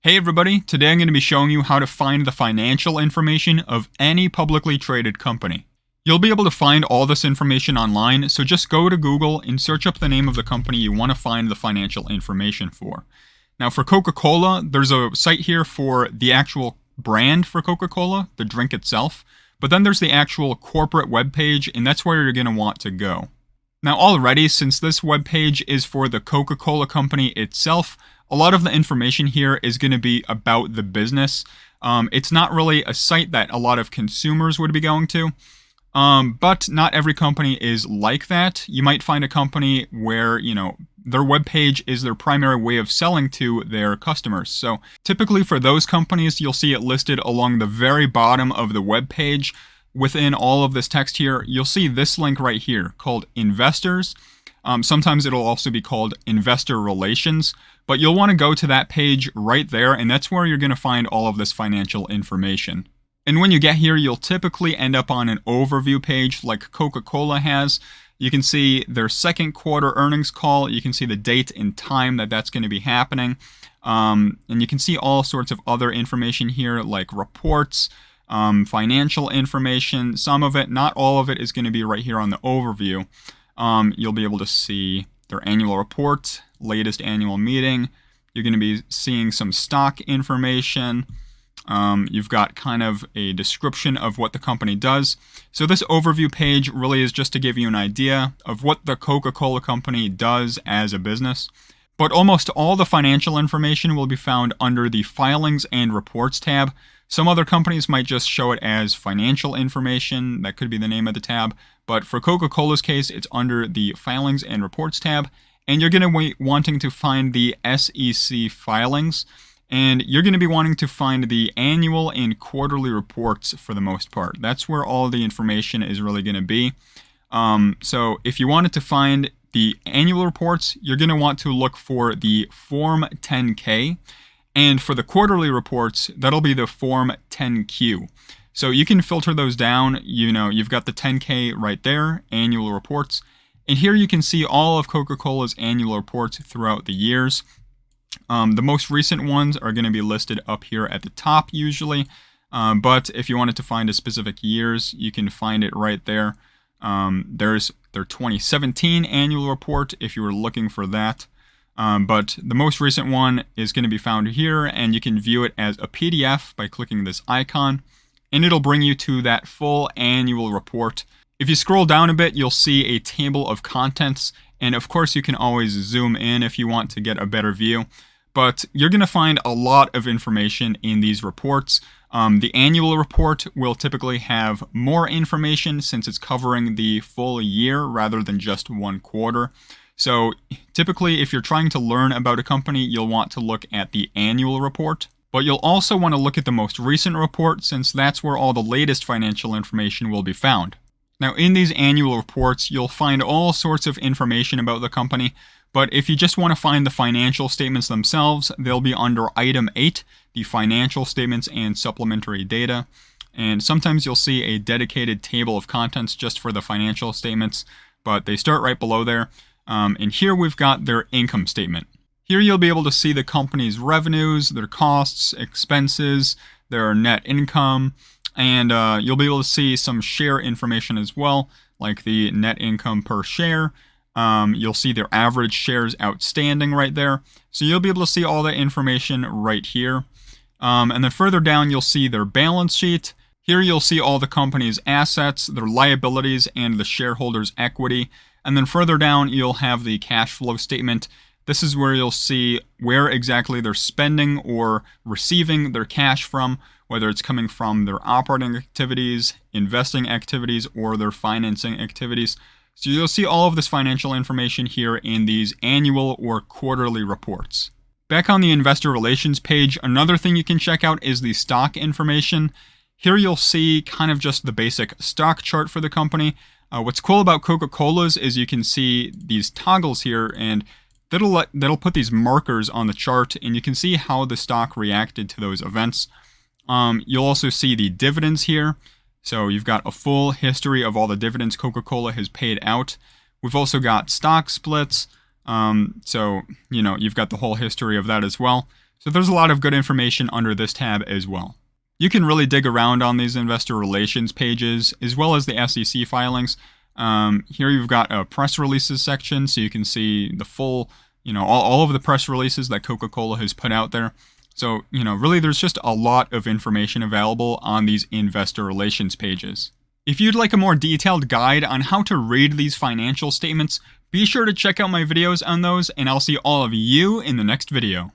Hey everybody, today I'm going to be showing you how to find the financial information of any publicly traded company. You'll be able to find all this information online, so just go to Google and search up the name of the company you want to find the financial information for. Now for Coca-Cola, there's a site here for the actual brand for Coca-Cola, the drink itself, but then there's the actual corporate webpage, and that's where you're going to want to go. Now already, since this webpage is for the Coca-Cola company itself, a lot of the information here is going to be about the business. It's not really a site that a lot of consumers would be going to, but not every company is like that. You might find a company where, their webpage is their primary way of selling to their customers. So typically for those companies, you'll see it listed along the very bottom of the webpage. Within all of this text here, you'll see this link right here called Investors. Sometimes it'll also be called Investor Relations, but you'll want to go to that page right there, and that's where you're going to find all of this financial information. And when you get here, you'll typically end up on an overview page like Coca-Cola has. You can see their second quarter earnings call. You can see the date and time that that's going to be happening. And you can see all sorts of other information here like reports, financial information. Some of it, not all of it, is going to be right here on the overview. You'll be able to see their annual report, latest annual meeting. You're going to be seeing some stock information. You've got kind of a description of what the company does. So this overview page really is just to give you an idea of what the Coca-Cola company does as a business. But almost all the financial information will be found under the Filings and Reports tab. Some other companies might just show it as financial information. That could be the name of the tab. But for Coca-Cola's case, it's under the Filings and Reports tab. And you're going to be wanting to find the SEC filings. And you're going to be wanting to find the annual and quarterly reports for the most part. That's where all the information is really going to be. So if you wanted to find the annual reports, you're going to want to look for the Form 10-K. And for the quarterly reports, that'll be the Form 10-Q. So you can filter those down. You've got the 10-K right there, annual reports. And here you can see all of Coca-Cola's annual reports throughout the years. The most recent ones are going to be listed up here at the top usually. But if you wanted to find a specific years, you can find it right there. There's their 2017 annual report if you were looking for that. But the most recent one is going to be found here, and you can view it as a PDF by clicking this icon, and it'll bring you to that full annual report. If you scroll down a bit, you'll see a table of contents, and of course you can always zoom in if you want to get a better view. But you're going to find a lot of information in these reports. The annual report will typically have more information since it's covering the full year rather than just one quarter. So typically, if you're trying to learn about a company, you'll want to look at the annual report. But you'll also want to look at the most recent report since that's where all the latest financial information will be found. Now, in these annual reports, you'll find all sorts of information about the company. But if you just want to find the financial statements themselves, they'll be under Item 8, the financial statements and supplementary data. And sometimes you'll see a dedicated table of contents just for the financial statements, but they start right below there. And here we've got their income statement. Here you'll be able to see the company's revenues, their costs, expenses, their net income, and you'll be able to see some share information as well, like the net income per share. You'll see their average shares outstanding right there. So you'll be able to see all that information right here. And then further down, you'll see their balance sheet. Here you'll see all the company's assets, their liabilities, and the shareholders' equity. And then further down, you'll have the cash flow statement. This is where you'll see where exactly they're spending or receiving their cash from, whether it's coming from their operating activities, investing activities, or their financing activities. So you'll see all of this financial information here in these annual or quarterly reports. Back on the investor relations page, another thing you can check out is the stock information. Here you'll see kind of just the basic stock chart for the company. What's cool about Coca-Cola's is you can see these toggles here, and that'll put these markers on the chart, and you can see how the stock reacted to those events. You'll also see the dividends here. So you've got a full history of all the dividends Coca-Cola has paid out. We've also got stock splits. So, you've got the whole history of that as well. So there's a lot of good information under this tab as well. You can really dig around on these investor relations pages, as well as the SEC filings. Here you've got a press releases section, so you can see the full, all of the press releases that Coca-Cola has put out there. So, really there's just a lot of information available on these investor relations pages. If you'd like a more detailed guide on how to read these financial statements, be sure to check out my videos on those, and I'll see all of you in the next video.